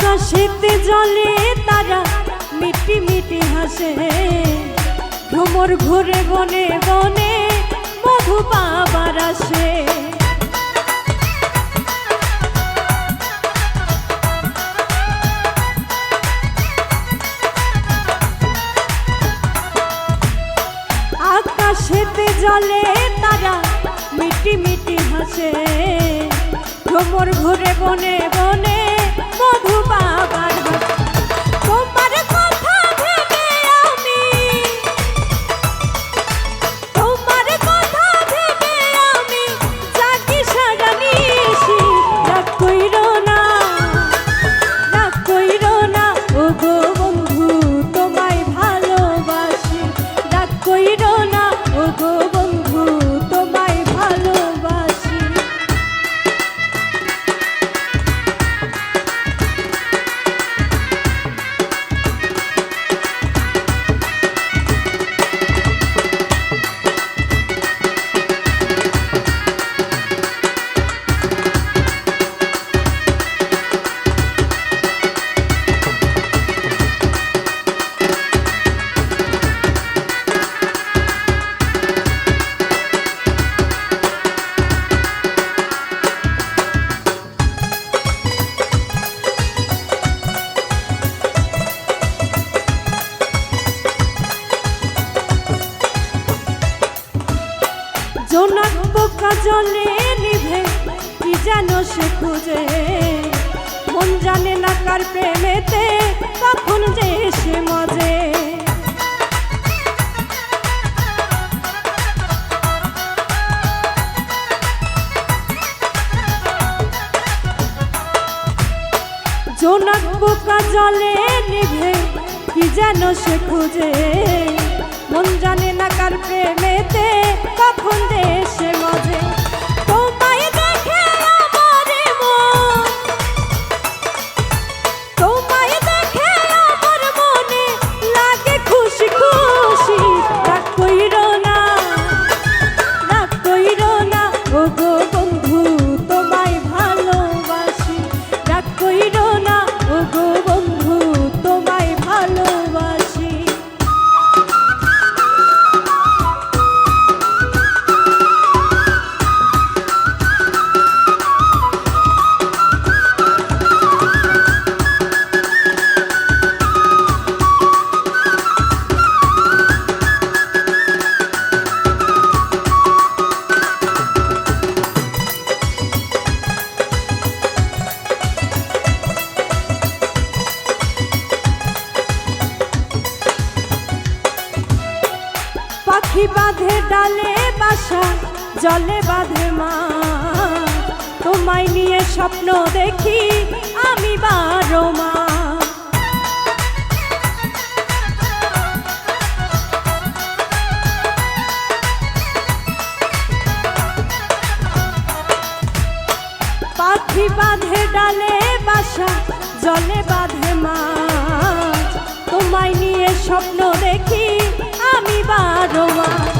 আকাশেতে জলে তারা মিটি মিটি হাসে, ভ্রমর ঘুরে বনে বনে মধু পাবার আসে। আকাশেতে জলে তারা মিটি মিটি হাসে, ভ্রমর ঘুরে বনে বনে মধু পাবার হাসে। তোমার কথা ভেবে আমি, তোমার কথা ভেবে আমি জাগি সারা নিশি। রাগ কইরো না, রাগ কইরো না ও গো বন্ধু, তোমায় ভালোবাসি। রাগ কইরো না ও গো বন্ধু, তোমায় ভালোবাসি। জোনাক পোকা জলে নিভে কি যেন সে খুঁজে, মন জানে না কার প্রেমেতে কখন যে সে মজে। জোনাক পোকা জলে নিভে কি যেন সে খুঁজে, মন জানে না কার প্রেমেতে কখন যে সে মজে। তোমায় দেখে আমার মন, তোমায় দেখে আমার মনে লাগে খুশি খুশি। রাগ কইরো না, রাগ কইরো না ও গো বন্ধু, তোমায় ভালোবাসি। রাগ কইরো না ও গো বন্ধু, তোমায় ভালোবাসি। পাখি বাঁধে ডালে বাসা, জলে বাঁধে মা, তোমায় নিয়ে স্বপ্ন দেখি আমি 12 মাস। পাখি বাঁধে ডালে বাসা, জলে বাঁধে মা, তোমায় নিয়ে স্বপ্ন দেখি আমি 12 মাস।